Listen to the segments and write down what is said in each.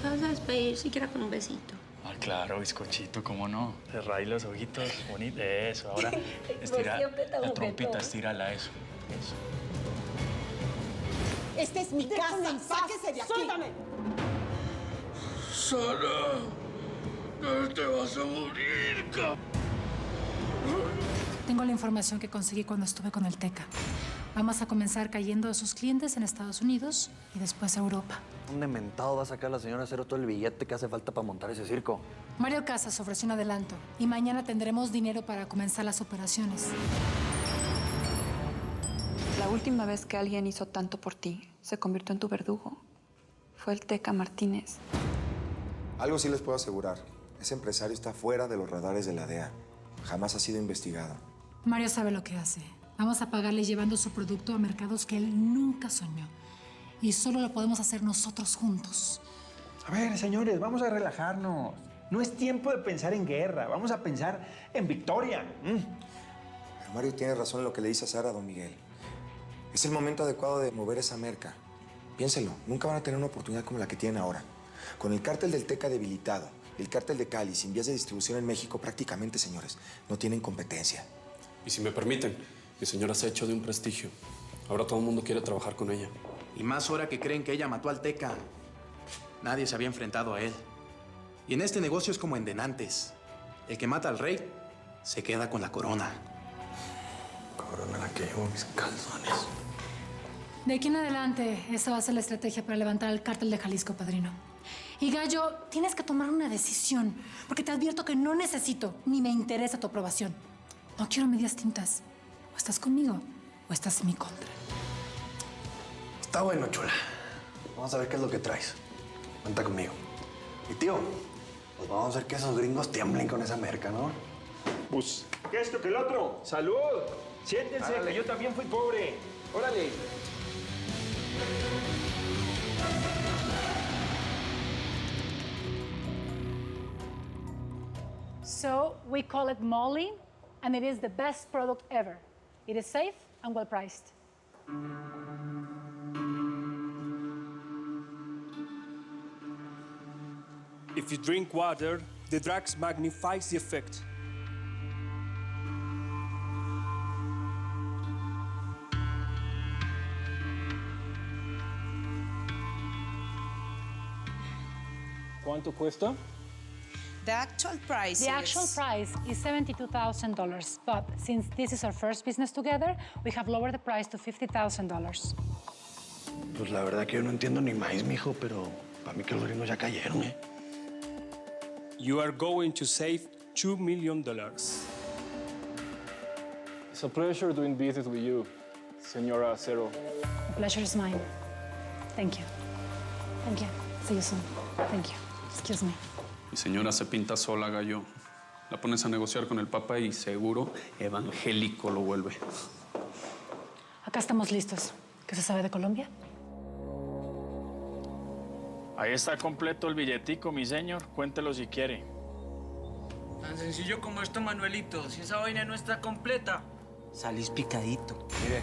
te vas a despedir siquiera con un besito. Ah, claro, bizcochito, ¿cómo no? Cerrar los ojitos, bonito. Eso, ahora estira la trompita, estírala, eso. Esta es mi casa. Sáquese de aquí. ¡Suéltame! Sara, no te vas a morir, cabrón. Tengo la información que conseguí cuando estuve con el Teca. Vamos a comenzar cayendo a sus clientes en Estados Unidos y después a Europa. ¿Dónde mentado va a sacar la señora Cero todo el billete que hace falta para montar ese circo? Mario Casas ofreció un adelanto y mañana tendremos dinero para comenzar las operaciones. La última vez que alguien hizo tanto por ti, se convirtió en tu verdugo. Fue el Teca Martínez. Algo sí les puedo asegurar. Ese empresario está fuera de los radares de la DEA. Jamás ha sido investigado. Mario sabe lo que hace. Vamos a pagarle llevando su producto a mercados que él nunca soñó. Y solo lo podemos hacer nosotros juntos. A ver, señores, vamos a relajarnos. No es tiempo de pensar en guerra. Vamos a pensar en victoria. Pero Mario tiene razón en lo que le dice a Sara, don Miguel. Es el momento adecuado de mover esa merca. Piénselo, nunca van a tener una oportunidad como la que tienen ahora. Con el cártel del Teca debilitado, el cártel de Cali sin vías de distribución en México, prácticamente, señores, no tienen competencia. Y si me permiten, mi señora se ha hecho de un prestigio. Ahora todo el mundo quiere trabajar con ella. Y más ahora que creen que ella mató al Teca. Nadie se había enfrentado a él. Y en este negocio es como en Denantes. El que mata al rey se queda con la corona. Corona la que llevo mis calzones. De aquí en adelante, esa va a ser la estrategia para levantar el cártel de Jalisco, padrino. Y Gallo, tienes que tomar una decisión, porque te advierto que no necesito ni me interesa tu aprobación. No quiero medias tintas. O estás conmigo o estás en mi contra. Está bueno, chula. Vamos a ver qué es lo que traes. Cuenta conmigo. Y tío, pues vamos a hacer que esos gringos tiemblen con esa merca, ¿no? Pues, ¿qué esto que el otro? ¡Salud! Siéntense, que yo también fui pobre. ¡Órale! So, we call it Molly, and it is the best product ever. It is safe and well priced. If you drink water, the drugs magnifies the effect. ¿Cuánto cuesta? The actual price is $72,000, but since this is our first business together, we have lowered the price to $50,000. Pues la verdad que yo no entiendo ni maíz, mijo, pero para mí que los gringos ya cayeron, ¿eh? You are going to save $2 million. It's a pleasure doing business with you, Señora Cero. The pleasure is mine. Thank you. Thank you. See you soon. Thank you. Excuse me. Mi señora se pinta sola, Gallo. La pones a negociar con el Papa y seguro evangélico lo vuelve. Acá estamos listos. ¿Qué se sabe de Colombia? Ahí está completo el billetico, mi señor. Cuéntelo si quiere. Tan sencillo como esto, Manuelito. Si esa vaina no está completa, salís picadito. Mire,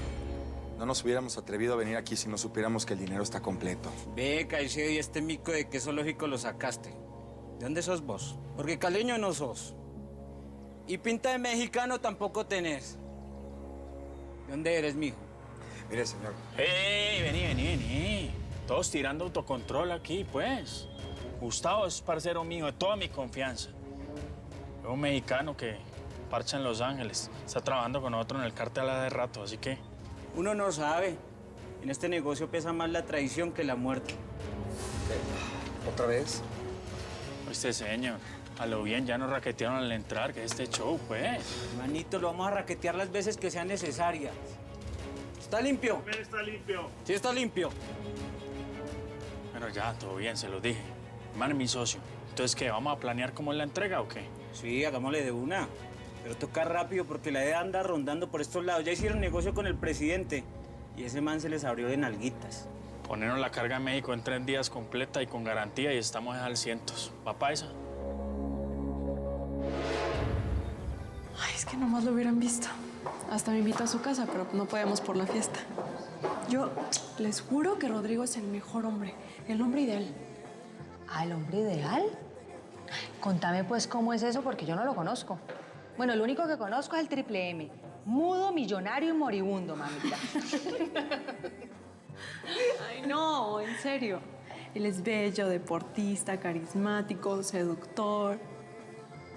no nos hubiéramos atrevido a venir aquí si no supiéramos que el dinero está completo. Ve, Caicedo, y este mico de qué zoológico lo sacaste. ¿De dónde sos vos? Porque caleño no sos. Y pinta de mexicano tampoco tenés. ¿De dónde eres, mijo? Mire, señor. Vení. Todos tirando autocontrol aquí, pues. Gustavo es parcero mío, de toda mi confianza. Es un mexicano que parcha en Los Ángeles. Está trabajando con nosotros en el cártel hace rato, así que... Uno no sabe. En este negocio pesa más la traición que la muerte. ¿Otra vez? Este señor, a lo bien ya nos raquetearon al entrar, que es este show, pues. Manito, lo vamos a raquetear las veces que sean necesarias. ¿Está limpio? Está limpio. Sí, está limpio. Bueno, ya, todo bien, se lo dije. Man, es mi socio. Entonces, ¿qué? ¿Vamos a planear cómo es la entrega o qué? Sí, hagámosle de una. Pero toca rápido porque la idea anda rondando por estos lados. Ya hicieron negocio con el presidente y ese man se les abrió de nalguitas. Ponernos la carga en México en 3 días completa y con garantía y estamos al cientos. ¿Va paisa? Ay, es que nomás lo hubieran visto. Hasta me invitó a su casa, pero no podemos por la fiesta. Yo les juro que Rodrigo es el mejor hombre, el hombre ideal. ¿Al hombre ideal? Contame pues cómo es eso, porque yo no lo conozco. Bueno, lo único que conozco es el Triple M. Mudo, millonario y moribundo, mamita. Ay, no, en serio. Él es bello, deportista, carismático, seductor.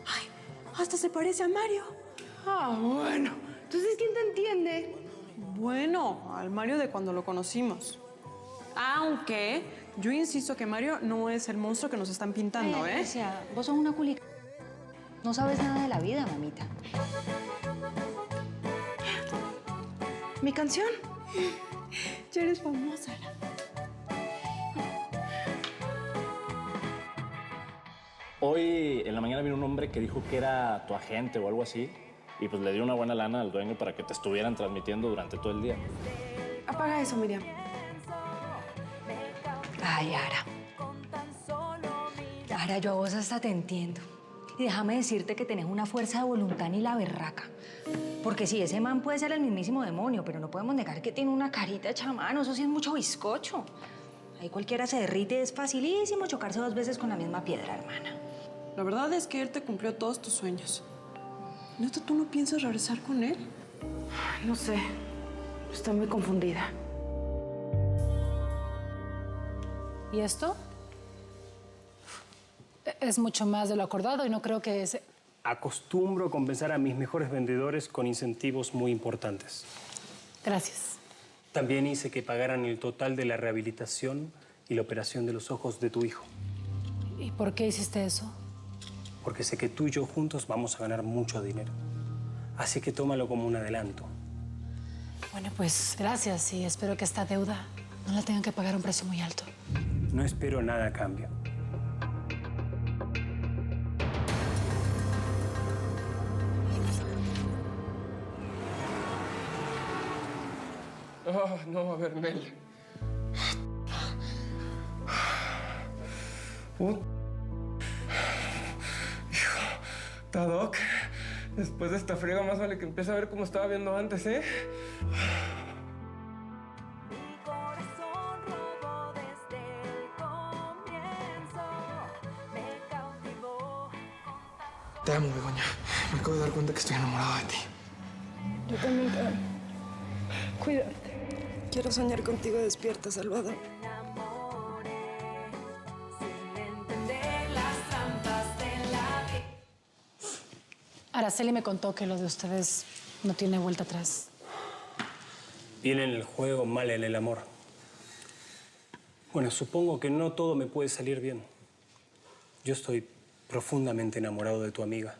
Ay, hasta se parece a Mario. Ah, bueno. Entonces, ¿quién te entiende? Bueno, al Mario de cuando lo conocimos. Aunque yo insisto que Mario no es el monstruo que nos están pintando, ¿eh? O sea, vos sos una culica. No sabes nada de la vida, mamita. ¿Mi canción? Ya eres famosa. Hoy en la mañana vino un hombre que dijo que era tu agente o algo así y pues le dio una buena lana al dueño para que te estuvieran transmitiendo durante todo el día. Apaga eso, Miriam. Ay, Ara. Ara, yo a vos hasta te entiendo. Y déjame decirte que tenés una fuerza de voluntad ni la berraca. Porque sí, ese man puede ser el mismísimo demonio, pero no podemos negar que tiene una carita de chamán. Eso sí es mucho bizcocho. Ahí cualquiera se derrite, es facilísimo chocarse 2 veces con la misma piedra, hermana. La verdad es que él te cumplió todos tus sueños. ¿Neta tú no piensas regresar con él? No sé. Estoy muy confundida. ¿Y esto? Es mucho más de lo acordado y no creo que se... Acostumbro a compensar a mis mejores vendedores con incentivos muy importantes. Gracias. También hice que pagaran el total de la rehabilitación y la operación de los ojos de tu hijo. ¿Y por qué hiciste eso? Porque sé que tú y yo juntos vamos a ganar mucho dinero. Así que tómalo como un adelanto. Bueno, pues gracias y espero que esta deuda no la tengan que pagar a un precio muy alto. No espero nada a cambio. Oh, no, a ver, Mel. Hijo, Tadok, después de esta friega más vale que empiece a ver cómo estaba viendo antes, ¿eh? Te amo, Begoña. Me acabo de dar cuenta que estoy enamorado de ti. Yo también te amo. Cuídate. Quiero soñar contigo despierta, Salvador. Araceli me contó que lo de ustedes no tiene vuelta atrás. Bien en el juego, mal en el amor. Bueno, supongo que no todo me puede salir bien. Yo estoy profundamente enamorado de tu amiga.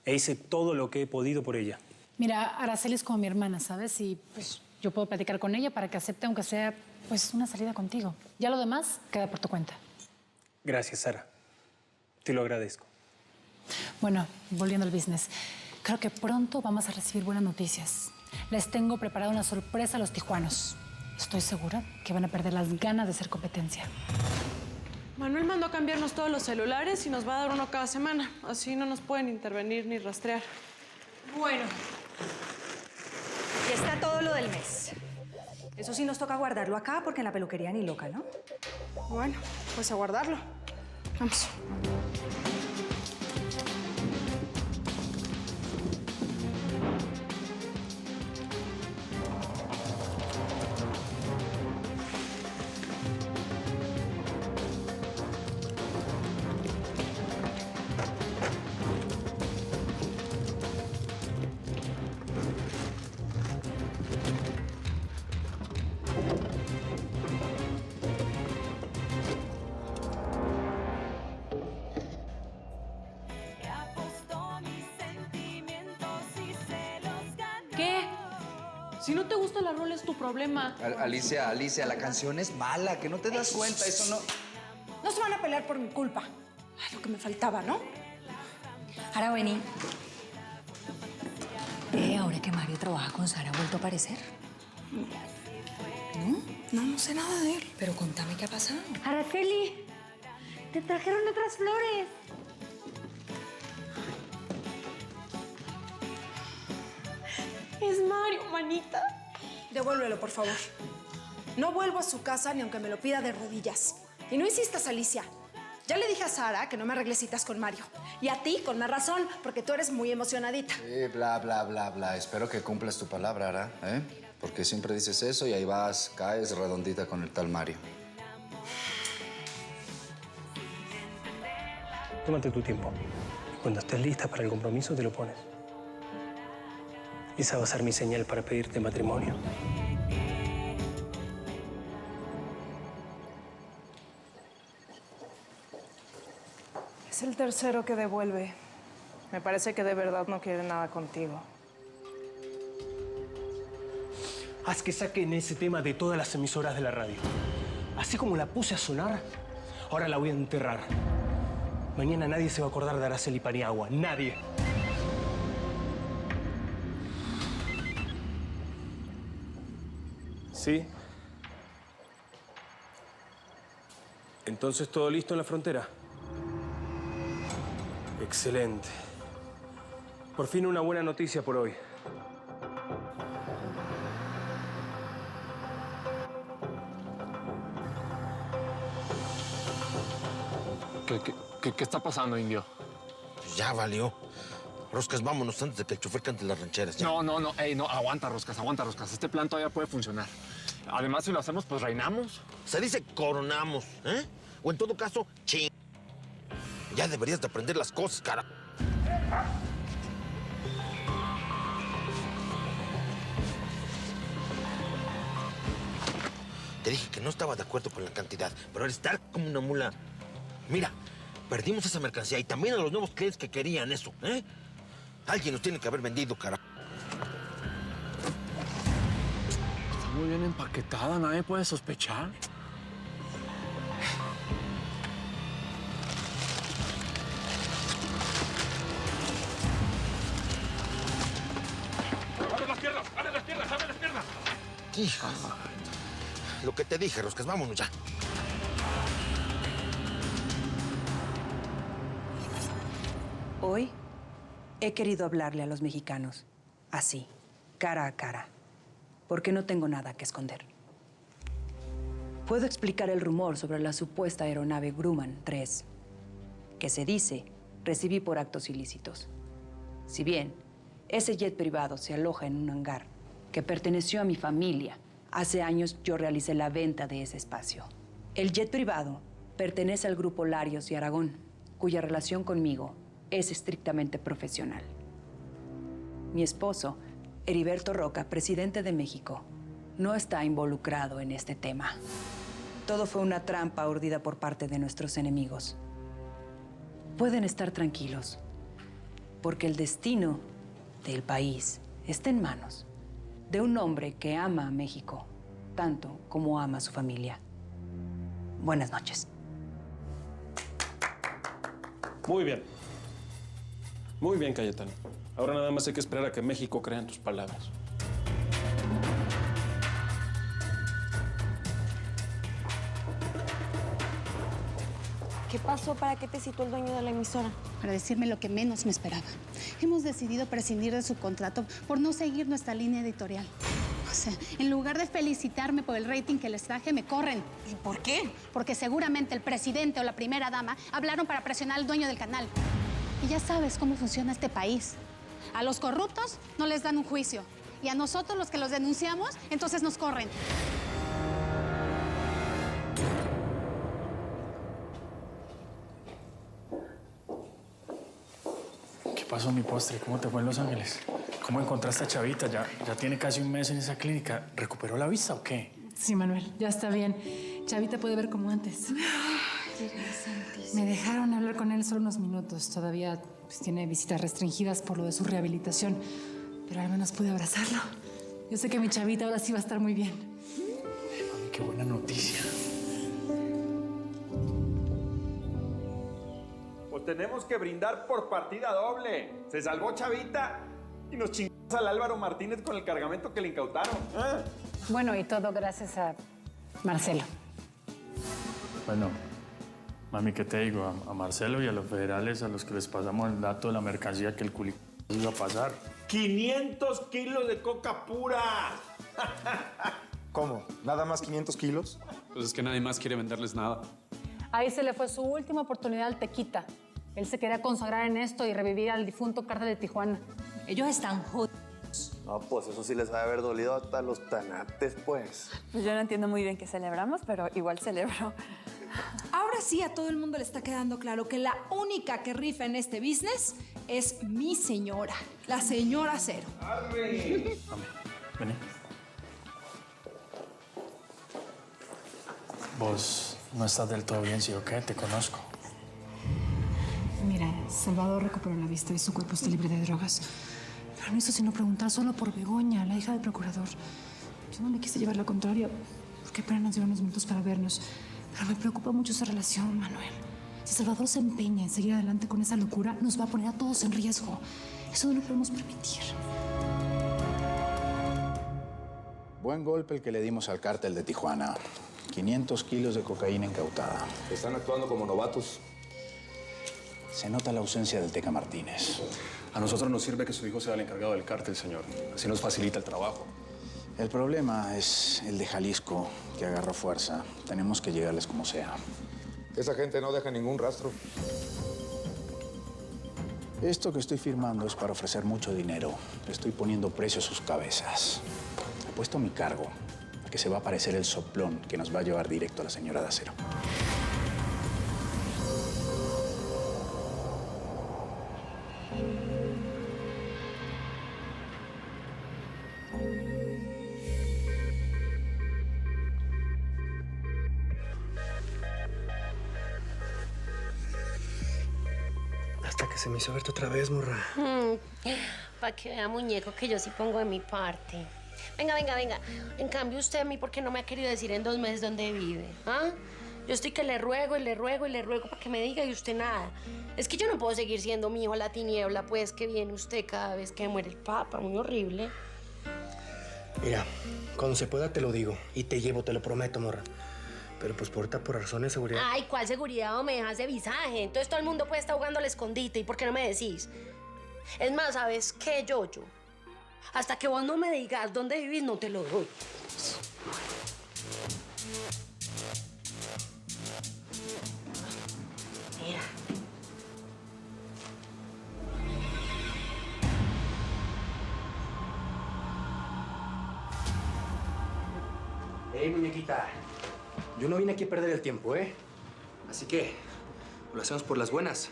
E hice todo lo que he podido por ella. Mira, Araceli es como mi hermana, ¿sabes? Y pues yo puedo platicar con ella para que acepte, aunque sea pues una salida contigo. Ya lo demás queda por tu cuenta. Gracias, Sara. Te lo agradezco. Bueno, volviendo al business. Creo que pronto vamos a recibir buenas noticias. Les tengo preparada una sorpresa a los tijuanos. Estoy segura que van a perder las ganas de ser competencia. Manuel mandó a cambiarnos todos los celulares y nos va a dar uno cada semana. Así no nos pueden intervenir ni rastrear. Bueno, ya está todo lo del mes. Eso sí nos toca guardarlo acá porque en la peluquería ni loca, ¿no? Bueno, pues a guardarlo. Vamos. ¿Qué? Si no te gusta la rola es tu problema. Alicia, la canción es mala, que no te das cuenta, eso no... No se van a pelear por mi culpa. Ay, lo que me faltaba, ¿no? Ahora vení. Ahora que Mario trabaja con Sara, ¿ha vuelto a aparecer? ¿No? No sé nada de él. Pero contame qué ha pasado. Araceli, te trajeron otras flores. Es Mario, manita. Devuélvelo, por favor. No vuelvo a su casa ni aunque me lo pida de rodillas. Y no insistas, Alicia. Ya le dije a Sara que no me arregle citas con Mario. Y a ti, con más razón, porque tú eres muy emocionadita. Sí, bla, bla, bla, bla. Espero que cumplas tu palabra, Ara, ¿eh? Porque siempre dices eso y ahí vas, caes redondita con el tal Mario. Tómate tu tiempo. Cuando estés lista para el compromiso, te lo pones. Esa va a ser mi señal para pedirte matrimonio. Es el tercero que devuelve. Me parece que de verdad no quiere nada contigo. Haz que saquen ese tema de todas las emisoras de la radio. Así como la puse a sonar, ahora la voy a enterrar. Mañana nadie se va a acordar de Araceli Paniagua. Nadie. ¿Sí? Entonces, ¿todo listo en la frontera? Excelente. Por fin una buena noticia por hoy. ¿Qué está pasando, indio? Pues ya valió. Roscas, vámonos antes de que el chofer cante las rancheras. Ya. No, ey, no, aguanta, Roscas. Este plan todavía puede funcionar. Además, si lo hacemos, pues reinamos. Se dice coronamos, ¿eh? O en todo caso, ching. Ya deberías de aprender las cosas, cara. Te dije que no estaba de acuerdo con la cantidad, pero al estar como una mula... Mira, perdimos esa mercancía y también a los nuevos clientes que querían eso, ¿eh? Alguien nos tiene que haber vendido, cara. Está muy bien empaquetada, nadie puede sospechar. ¡Abre las piernas! Hijo. Lo que te dije, Roscas, vámonos ya. Hoy he querido hablarle a los mexicanos, así, cara a cara, porque no tengo nada que esconder. Puedo explicar el rumor sobre la supuesta aeronave Grumman 3, que se dice recibí por actos ilícitos. Si bien ese jet privado se aloja en un hangar que perteneció a mi familia, hace años yo realicé la venta de ese espacio. El jet privado pertenece al grupo Larios y Aragón, cuya relación conmigo es estrictamente profesional. Mi esposo, Heriberto Roca, presidente de México, no está involucrado en este tema. Todo fue una trampa urdida por parte de nuestros enemigos. Pueden estar tranquilos, porque el destino del país está en manos de un hombre que ama a México tanto como ama a su familia. Buenas noches. Muy bien. Muy bien, Cayetano. Ahora nada más hay que esperar a que México crea en tus palabras. ¿Qué pasó? ¿Para qué te citó el dueño de la emisora? Para decirme lo que menos me esperaba. Hemos decidido prescindir de su contrato por no seguir nuestra línea editorial. O sea, en lugar de felicitarme por el rating que les traje, me corren. ¿Y por qué? Porque seguramente el presidente o la primera dama hablaron para presionar al dueño del canal. Y ya sabes cómo funciona este país. A los corruptos no les dan un juicio. Y a nosotros, los que los denunciamos, entonces nos corren. ¿Qué pasó, mi postre? ¿Cómo te fue en Los Ángeles? ¿Cómo encontraste a Chavita? Ya tiene casi un mes en esa clínica. ¿Recuperó la vista o qué? Sí, Manuel, ya está bien. Chavita puede ver como antes. Me dejaron hablar con él solo unos minutos. Todavía pues, tiene visitas restringidas por lo de su rehabilitación. Pero al menos pude abrazarlo. Yo sé que mi Chavita ahora sí va a estar muy bien. Mami, qué buena noticia. Pues tenemos que brindar por partida doble. Se salvó Chavita y nos chingamos al Álvaro Martínez con el cargamento que le incautaron. ¿Ah? Bueno, y todo gracias a Marcelo. Bueno, mami, ¿qué te digo? A Marcelo y a los federales a los que les pasamos el dato de la mercancía que el culi iba a pasar. 500 kilos de coca pura. ¿Cómo? ¿Nada más 500 kilos? Pues es que nadie más quiere venderles nada. Ahí se le fue su última oportunidad al Tequita. Él se quería consagrar en esto y revivir al difunto Cártel de Tijuana. Ellos están jodidos. No, pues eso sí les va a haber dolido hasta los tanates, pues. Pues yo no entiendo muy bien qué celebramos, pero igual celebro. Ahora sí a todo el mundo le está quedando claro que la única que rifa en este business es mi señora, la señora Cero. Vení. Vos no estás del todo bien, ¿sí o qué? Te conozco. Mira, Salvador recuperó la vista y su cuerpo está libre de drogas. Pero no hizo sino preguntar solo por Begoña, la hija del procurador. Yo no le quise llevar la contraria, porque apenas nos dieron unos minutos para vernos. Pero me preocupa mucho esa relación, Manuel. Si Salvador se empeña en seguir adelante con esa locura, nos va a poner a todos en riesgo. Eso no lo podemos permitir. Buen golpe el que le dimos al cártel de Tijuana. 500 kilos de cocaína incautada. Están actuando como novatos. Se nota la ausencia del Teca Martínez. A nosotros nos sirve que su hijo sea el encargado del cártel, señor. Así nos facilita el trabajo. El problema es el de Jalisco, que agarró fuerza. Tenemos que llegarles como sea. Esa gente no deja ningún rastro. Esto que estoy firmando es para ofrecer mucho dinero. Le estoy poniendo precio a sus cabezas. He puesto mi cargo, que se va a aparecer el soplón que nos va a llevar directo a la señora de Acero. Hasta que se me hizo verte otra vez, morra. Para que vea, muñeco, que yo sí pongo de mi parte. Venga, venga, venga. En cambio, usted a mí, ¿por qué no me ha querido decir en 2 meses dónde vive? ¿Ah? Yo estoy que le ruego y le ruego y le ruego para que me diga y usted nada. Es que yo no puedo seguir siendo mi hijo a la tiniebla, pues, que viene usted cada vez que muere el Papa. Muy horrible. Mira, cuando se pueda te lo digo. Y te llevo, te lo prometo, morra. Pero pues por razones de seguridad. Ay, ¿cuál seguridad o me dejas de visaje? Entonces todo el mundo puede estar jugando al escondite. ¿Y por qué no me decís? Es más, ¿sabes qué, Yoyo? Hasta que vos no me digas dónde vivís, no te lo doy. Mira. Ey, muñequita. Yo no vine aquí a perder el tiempo, ¿eh? Así que, lo hacemos por las buenas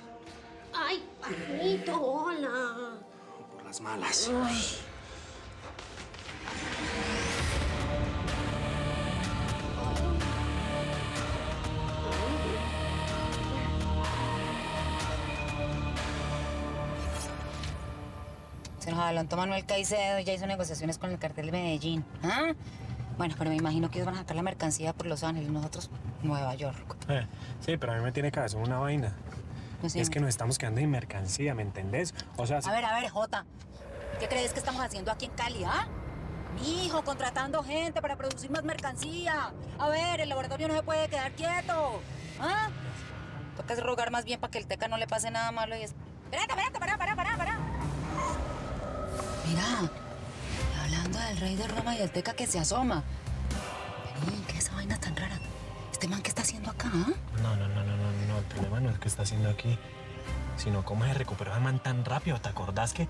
Ay, Paquito, hola. o por las malas. Ay. Se nos adelantó Manuel Caicedo y ya hizo negociaciones con el cartel de Medellín. ¿Ah? Bueno, pero me imagino que ellos van a sacar la mercancía por Los Ángeles, nosotros Nueva York. Sí, pero a mí me tiene cabeza una vaina. No sé. Es que nos estamos quedando sin mercancía, ¿me entendés? O sea... A ver, Jota. ¿Qué crees que estamos haciendo aquí en Cali, ah? Mi hijo, contratando gente para producir más mercancía. A ver, el laboratorio no se puede quedar quieto. ¿Ah? Toca rogar más bien para que el Teca no le pase nada malo y es... Espérate, para. Mira, hablando del rey de Roma y el Teca que se asoma. Vení, ¿qué es esa vaina tan rara? ¿Este man qué está haciendo acá, ah? No. El problema no es qué está haciendo aquí, sino cómo se recuperó el man tan rápido. ¿Te acordás que...?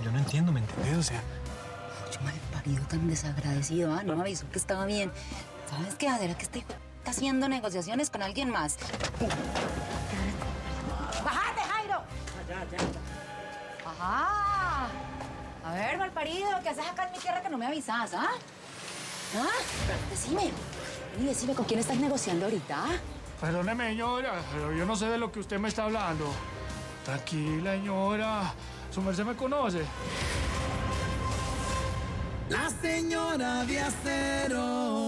Yo no entiendo, ¿me entendés? O sea... Yo mal parido tan desagradecido, ¿ah? No me avisó que estaba bien. ¿Sabes qué? ¿Será que este hijo está haciendo negociaciones con alguien más? ¡Bájate, Jairo! Ya. Ajá. A ver, malparido, ¿qué haces acá en mi tierra que no me avisas, ah? ¿Ah? Decime, ¿con quién estás negociando ahorita? Perdóneme, señora, pero yo no sé de lo que usted me está hablando. Tranquila, señora. Su merced me conoce. La señora de Acero.